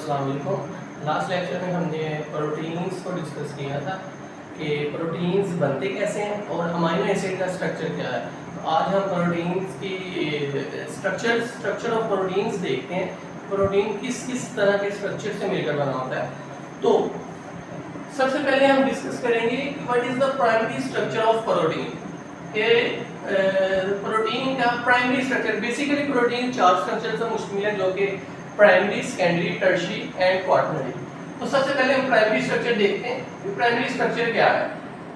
अस्सलाम वालेकुम। Last lecture में हमने प्रोटीन्स को डिस्कस किया था कि प्रोटीन्स बनते कैसे हैं और अमीनो एसिड का स्ट्रक्चर क्या है। तो आज हम प्रोटीन्स की स्ट्रक्चर ऑफ प्रोटीन्स देखते हैं। प्रोटीन किस किस तरह के स्ट्रक्चर से मिलकर बना होता है। तो सबसे पहले हम डिस्कस करेंगे what is the primary structure of protein. Protein का primary structure, basically protein 4 structure से मुश्तमिल है, जो कि primary, secondary, tertiary and quaternary. तो सबसे पहले हम प्राइमरी स्ट्रक्चर देखते हैं कि प्राइमरी स्ट्रक्चर क्या है।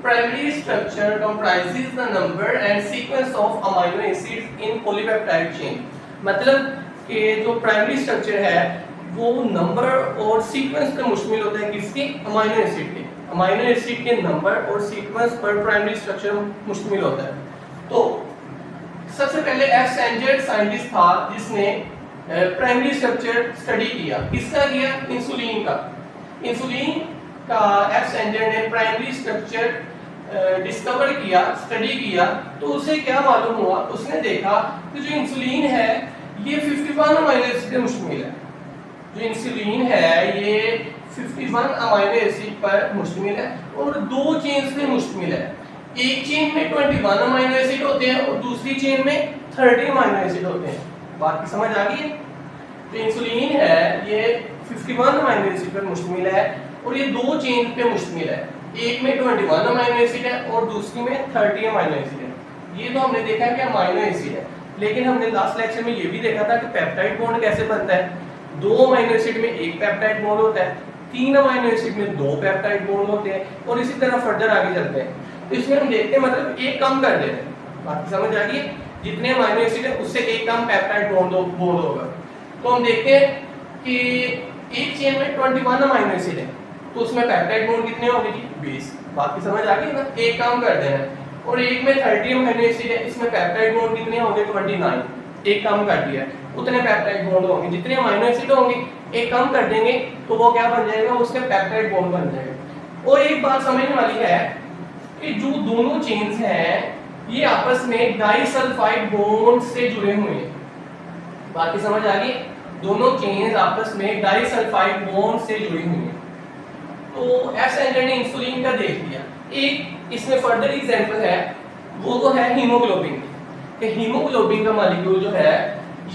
Primary structure comprises the number and sequence of amino acids in polypeptide chain. मतलब कि जो प्राइमरी स्ट्रक्चर है वो नंबर और सीक्वेंस पे मुश्तमिल होता है, किसके? अमीनो एसिड के। अमीनो एसिड के नंबर और सीक्वेंस पर प्राइमरी स्ट्रक्चर मुश्तमिल होता है। तो सबसे पहले एफ सेंजर साइंटिस्ट था जिसने प्राइमरी स्ट्रक्चर स्टडी किया। किसका किया? इंसुलिन का। इंसुलिन का एफ सेंजर ने प्राइमरी स्ट्रक्चर डिस्कवर किया, स्टडी किया। तो उसे क्या मालूम हुआ? उसने देखा कि जो इंसुलिन है ये 51 अमीनो एसिड पे मुश्तमिल है। जो इंसुलिन है ये 51 अमीनो एसिड पर मुश्तमिल है और 2 चेन्स पे मुश्तमिल है। एक चेन में 21 अमीनो एसिड होते हैं और दूसरी चेन में 30 अमीनो एसिड होते हैं। बात की समझ आ गई है? तो इंसुलिन है ये 51 अमीनो एसिड पर मुश्तमिल है और ये 2 चेन पे मुश्तमिल है। एक में 21 अमीनो एसिड है और दूसरी में 30 अमीनो एसिड है। ये तो हमने देखा है कि अमीनो एसिड है, लेकिन हमने लास्ट लेक्चर में ये भी देखा था कि पेप्टाइड बॉन्ड कैसे बनता है। 2 अमीनो एसिड में एक पेप्टाइड बॉन्ड होता है, 3 अमीनो एसिड में 2 पेप्टाइड बॉन्ड होते हैं और इसी तरह फर्दर आगे चलते हैं। तो इसमें हम देखते हैं मतलब एक कम कर देते हैं। बात समझ आ गई है? जितने अमीनो एसिड है उससे एक कम पेप्टाइड बॉन्ड होगा। तो हम देखते हैं कि एक चेन में 21 अमीनो एसिड है तो उसमें पेप्टाइड बॉन्ड कितने होंगे जी? 20। बात की समझ आ गई ना? एक कम कर देना है। और एक में 30 अमीनो एसिड है, इसमें पेप्टाइड बॉन्ड कितने होंगे? 29। एक कम कर दिया, उतने पेप्टाइड बॉन्ड होंगे। जितने अमीनो एसिड होंगे एक कम कर देंगे तो वो क्या बन जाएगा? उसके पेप्टाइड बॉन्ड बन जाएगा। और एक बात समझने वाली है कि जो दोनों चेन्स हैं ये आपस में डाइसल्फाइड बॉन्ड से जुड़े हुए हैं। बात की समझ आ गई? दोनों चेन्स आपस में डाइसल्फाइड बॉन्ड से जुड़ी हुई हैं। तो एफ सेंजर ने इंसुलिन का देख लिया। एक इसमें फर्दर एग्जांपल है, वो तो है हीमोग्लोबिन। कि हीमोग्लोबिन का मॉलिक्यूल जो है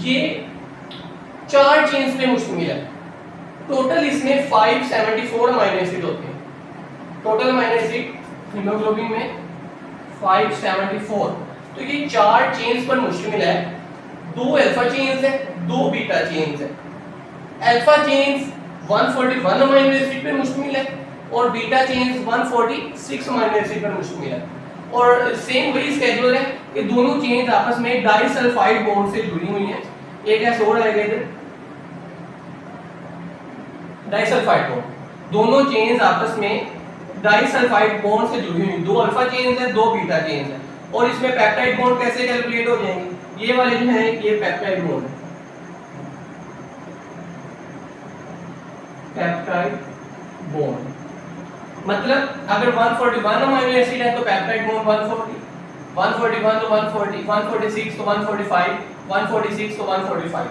ये 4 चेन्स पे मुश्तमिल है। टोटल इसमें 574 अमीनो एसिड होते हैं। टोटल अमीनो एसिड हीमोग्लोबिन में 574। तो ये 4 चेन्स पर मुश्तमिल है। 2 अल्फा चेन्स है, 2 बीटा चेन्स है। अल्फा चेन्स 141 अमीनो एसिड पर मुश्तमिल है और बीटा चेन्स 146 अमीनो एसिड पर मुश्तमिल है। और सेम वही स्केड्यूल है कि दोनों चेन्स आपस में डाइसल्फाइड बॉन्ड से जुड़ी हुई हैं। एक है सोड आएगा इधर, डाइसल्फाइड बॉन्ड। दोनों चेन्स आपस में डाइसल्फाइड बॉन्ड से जुड़ी हुई, 2 अल्फा चेन्स है, 2 बीटा चेन्स है। और इसमें पेप्टाइड बॉन्ड कैसे कैलकुलेट हो जाएंगे? ये वाले जो है ये पेप्टाइड बॉन्ड है, पेप्टाइड बॉन्ड। मतलब अगर 141 अमीनो एसिड है तो पेप्टाइड बॉन्ड 140, 141 तो 140, 146 तो 145, 146 तो 145।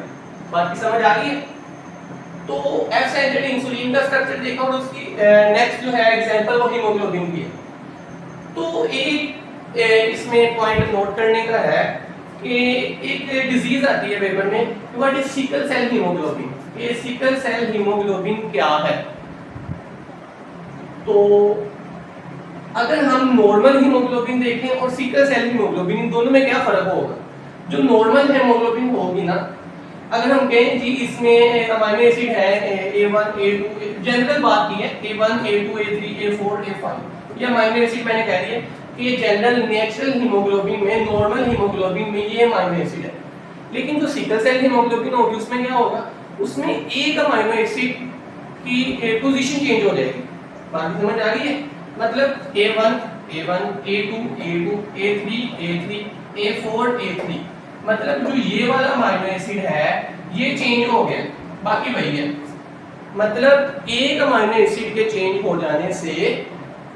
बात की समझ आ गई है? तो एफ सेंजर ने इंसुलिन का स्ट्रक्चर देखा और उसकी नेक्स्ट जो है एग्जांपल वो हीमोग्लोबिन की है। तो एक इसमें पॉइंट नोट करने का है कि एक डिजीज आती है पेपर में, what is sickle cell haemoglobin. ये सिकल सेल हीमोग्लोबिन क्या है? तो अगर हम नॉर्मल हीमोग्लोबिन देखें और सिकल सेल हीमोग्लोबिन, इन दोनों में क्या फर्क होगा? जो नॉर्मल हीमोग्लोबिन होगी ना, अगर हम कहें जी इसमें अमीनो एसिड है A1 A2, जनरल बात की है A1 A2 A3 A4 A5, ये अमीनो एसिड मैंने कह दिया कि ये जनरल नेचुरल हीमोग्लोबिन में, नॉर्मल हीमोग्लोबिन में ये अमीनो एसिड है। लेकिन जो सिकल सेल हीमोग्लोबिन होगी उसमें क्या होगा? उसमें एक अमीनो एसिड की पोजीशन चेंज हो जाएगी। बात समझ आ गई है? मतलब A1 A1 A2 A2 A3 A3 A4 A3, मतलब जो ये वाला अमीनो एसिड है ये चेंज हो गया, बाकी वही है। मतलब एक अमीनो एसिड के चेंज हो जाने से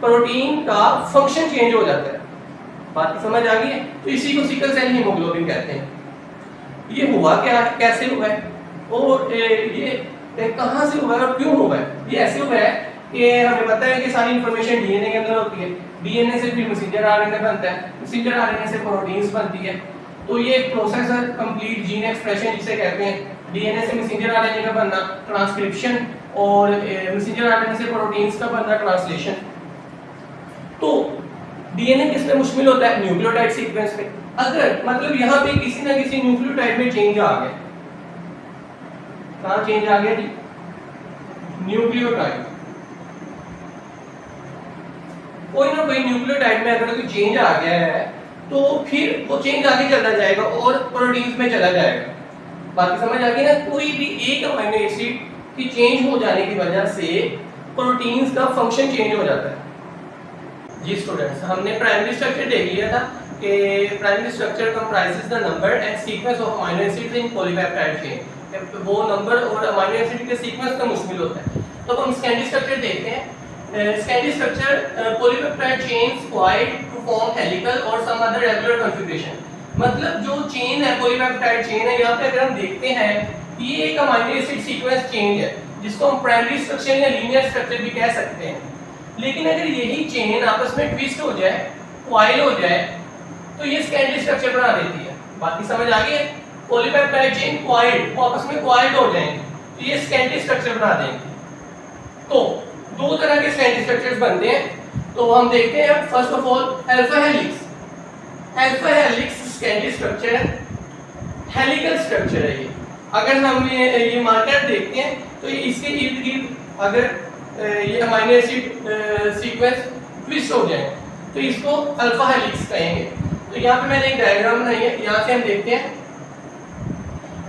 प्रोटीन का फंक्शन चेंज हो जाता है। बात समझ आ गई है? तो इसी को सिकल सेल हीमोग्लोबिन कहते हैं। ये हुआ क्या है, कैसे हुआ है? और ये कहाँ से हुआ है और क्यों हुआ है? ये ऐसे हुआ है कि हमें पता है कि सारी इंफॉर्मेशन डीएनए के अंदर होती है, डीएनए से फिर मैसेंजर आरएनए बनता है, मैसेंजर आरएनए से प्रोटीन्स बनती है। तो ये एक प्रोसेस है कंप्लीट जीन एक्सप्रेशन जिसे कहते हैं, डीएनए से मैसेंजर आरएनए का बनना ट्रांसक्रिप्शन और मैसेंजर आरएनए से प्रोटीन्स का बनना ट्रांसलेशन। तो डीएनए किस पे मुश्तमिल होता है? न्यूक्लियोटाइड सीक्वेंस पे। अगर मतलब यहाँ पे किसी ना किसी न्यूक्लियोटाइड में चेंज आ गया, कहाँ चेंज आ गया जी? न्यूक्लियोटाइड, कोई ना कोई न्यूक्लियोटाइड में अगर कोई चेंज आ गया है तो फिर वो चेंज आगे चलता जाएगा और प्रोटीन्स में चला जाएगा। बाकी समझ आ गई ना? कोई भी एक अमीनो एसिड की चेंज हो जाने की वजह से प्रोटीन्स का फंक्शन चेंज हो जाता है। जी स्टूडेंट्स, हमने प्राइमरी स्ट्रक्चर देख लिया था कि primary structure comprises the number and sequence of amino acids in polypeptide chain. वो नंबर और अमीनो एसिड के सीक्वेंस का मुश्किल होता है। तो हम स्कैंडी स्ट्रक्चर देखते हैं। Secondary structure polypeptide chains quite to form helical और सम अदर रेगुलर कॉन्फ़िगरेशन। मतलब जो चेन है, पॉलीपेप्टाइड चेन है, यहाँ पे अगर हम देखते हैं ये एक अमीनो एसिड सीक्वेंस चेंज है जिसको हम प्राइमरी स्ट्रक्चर या लीनियर स्ट्रक्चर भी कह सकते हैं। लेकिन अगर यही चेन आपस में ट्विस्ट हो जाए, क्वाइल हो जाए, तो ये स्कैंडी स्ट्रक्चर बना देती है। बाकी समझ आ गई है? पॉलीपेप्टाइड चेन क्वाइल्ड, वो आपस में क्वाइल्ड हो जाएंगे तो ये स्कैंडी स्ट्रक्चर बना देंगे। तो दो तरह के स्कैंडी स्ट्रक्चर्स बनते हैं। तो हम देखते हैं first of all alpha helix. Alpha helix Scandi structure है, हेलिकल स्ट्रक्चर है ये। अगर हम ये मार्कर देखते हैं तो ये इसके इर्द गिर्द अगर ये अमीनो एसिड सीक्वेंस ट्विस्ट हो जाए तो इसको अल्फा हेलिक्स कहेंगे। तो यहाँ पे मैंने एक डायग्राम बनाई है, यहाँ से हम देखते हैं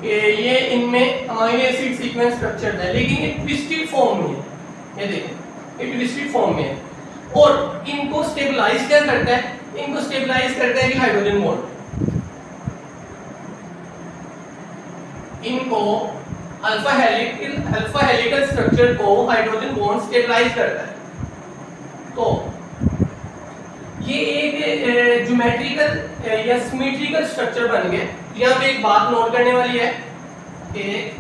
ये इनमें अमीनो एसिड सीक्वेंस स्ट्रक्चर है लेकिन ये ट्विस्टेड फॉर्म में है। ये देखें, ये ट्विस्टेड फॉर्म में है और इनको स्टेबलाइज क्या करता है? इनको स्टेबलाइज करता है कि हाइड्रोजन बॉन्ड। इनको अल्फा हेलिकल स्ट्रक्चर को हाइड्रोजन बॉन्ड स्टेबलाइज करता है। तो ये एक ज्योमेट्रिकल या सिमेट्रिकल स्ट्रक्चर बन गया। यहाँ पे एक बात नोट करने वाली है कि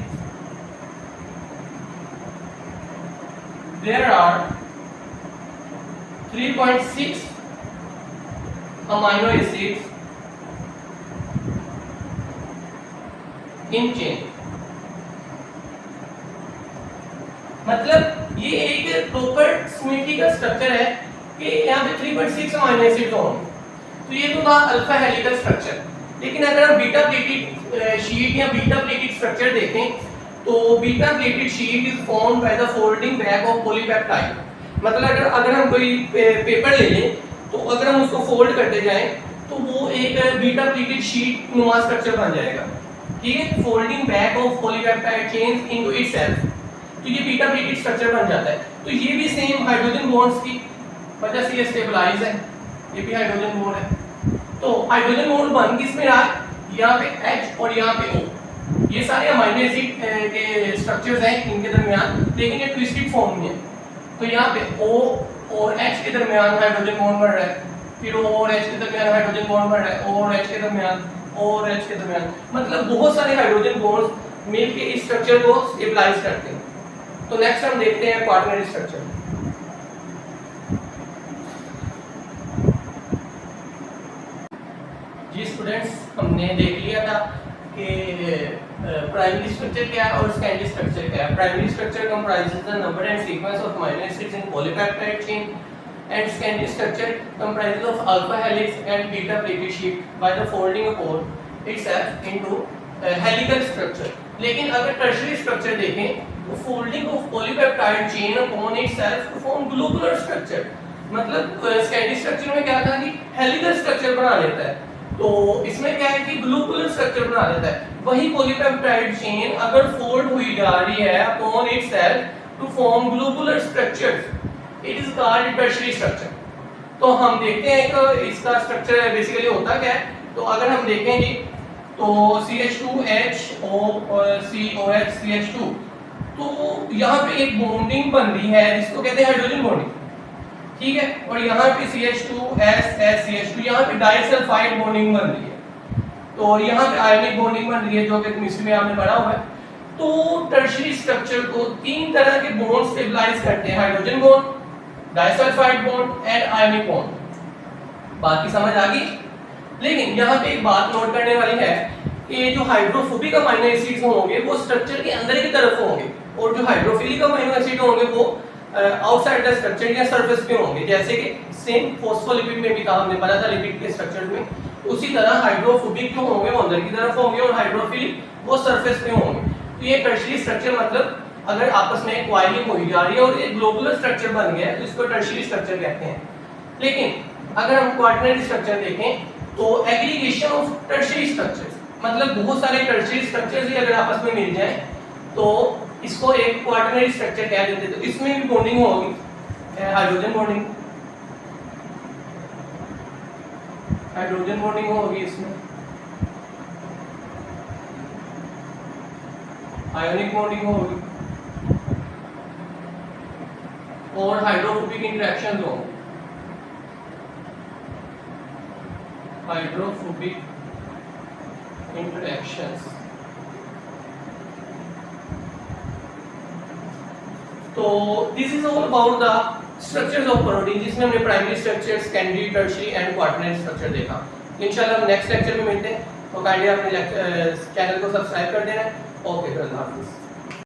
there are 3.6 amino acids in chain। मतलब ये एक प्रॉपर सिमेट्रिकल स्ट्रक्चर है कि यहाँ पे 3.6 अमीनो एसिड होंगे। तो ये तो था अल्फा हेलिकल स्ट्रक्चर। लेकिन अगर हम बीटा प्लेटेड शीट या बीटा प्लेटेड स्ट्रक्चर देखें तो beta pleated sheet is formed by the folding back of polypeptide. मतलब अगर हम कोई पेपर ले लें तो अगर हम उसको फोल्ड करते जाएं तो वो एक बीटा प्लेटेड शीट नुमा स्ट्रक्चर बन जाएगा। ठीक है, folding back of polypeptide chains into itself, तो ये बीटा प्लेटेड स्ट्रक्चर बन जाता है। तो ये भी सेम हाइड्रोजन बॉन्ड्स की वजह से ये स्टेबलाइज है, ये भी हाइड्रोजन बॉन्ड है। तो हाइड्रोजन बॉन्ड बन किसमें रहा? यहाँ पे H और यहाँ पे O। ये सारे अमीनो एसिड के स्ट्रक्चर्स हैं इनके दरमियान, लेकिन ये ट्विस्टेड फॉर्म में है। तो यहाँ पे O और H के दरमियान हाइड्रोजन बॉन्ड बन रहा है, फिर O और H के दरमियान हाइड्रोजन बॉन्ड बन रहा है, O और H के दरमियान, O और H के दरमियान, मतलब बहुत सारे हाइड्रोजन बॉन्ड्स मिलके इस स्ट्रक्चर को स्टेबलाइज करते हैं। तो नेक्स्ट हम देखते हैं क्वाaternary स्ट्रक्चर। जी स्टूडेंट्स, हमने देख लिया था कि प्राइमरी स्ट्रक्चर क्या है और सेकेंडरी स्ट्रक्चर क्या है। Primary structure comprises the number and sequence of amino acids in polypeptide chain and secondary structure comprises of alpha helix and beta pleated sheet by the folding upon itself into helical structure. लेकिन अगर tertiary structure देखें तो folding of polypeptide chain upon itself to form globular structure. मतलब secondary structure में क्या था कि helical structure बना लेता है, तो इसमें क्या है कि ग्लोबुलर स्ट्रक्चर बना देता है। वही पॉलीपेप्टाइड चेन अगर फोल्ड हुई जा रही है upon itself to form globular structures, it is called tertiary structure. तो हम देखते हैं कि इसका स्ट्रक्चर बेसिकली होता क्या है। तो अगर हम देखेंगे तो CH2HO और COH CH2, तो यहाँ पे एक बॉन्डिंग बन रही है जिसको कहते हैं हाइड्रोजन बॉन्डिंग। ठीक है, और यहाँ पे CH2SH2 यहाँ पे डाइसल्फाइड बॉन्डिंग बन रही है। तो यहाँ पे आयनिक बॉन्डिंग बन रही है जो कि केमिस्ट्री में आपने पढ़ा हुआ है। तो टर्शियरी स्ट्रक्चर को तीन तरह के बॉन्ड स्टेबलाइज करते हैं, hydrogen bond, disulphide bond and ionic bond. बात की समझ आ गई? लेकिन यहाँ पे एक बात नोट करने वाली है कि जो हाइड्रोफोबिक अमीनो एसिड्स होंगे वो स्ट्रक्चर के अंदर की तरफ होंगे और जो हाइड्रोफिलिक अमीनो एसिड होंगे वो आउटसाइड द स्ट्रक्चर या सरफेस पे होंगे। जैसे कि सेम फॉस्फोलिपिड में भी कहा हमने पढ़ा था लिपिड के स्ट्रक्चर में, उसी तरह हाइड्रोफोबिक जो होंगे वो अंदर की तरफ होंगे और हाइड्रोफिलिक वो सरफेस पे होंगे। तो ये टर्शियरी स्ट्रक्चर मतलब अगर आपस में क्वाइलिंग हो जा रही है और ये ग्लोबुलर स्ट्रक्चर बन गया है तो इसको टर्शियरी स्ट्रक्चर कहते हैं। लेकिन अगर हम क्वार्टरनरी स्ट्रक्चर देखें तो एग्रीगेशन ऑफ टर्शियरी स्ट्रक्चर्स मतलब बहुत सारे टर्शियरी स्ट्रक्चर्स ही अगर आपस में मिल जाएं तो इसको एक क्वार्टरनरी स्ट्रक्चर कह देते हैं। तो इसमें भी बॉन्डिंग होगी, हाइड्रोजन बॉन्डिंग, हाइड्रोजन बॉन्डिंग होगी, इसमें आयोनिक बॉन्डिंग होगी और हाइड्रोफोबिक इंटरेक्शन होंगे, हाइड्रोफोबिक इंटरेक्शंस। तो this is all about the structures of protein, जिसमें हमने primary structure, secondary, tertiary and quaternary structure देखा। इंशाल्लाह हम नेक्स्ट लेक्चर में मिलते हैं, तो काइंडली अपने चैनल को सब्सक्राइब कर देना। ओके, अल्लाह हाफिज़।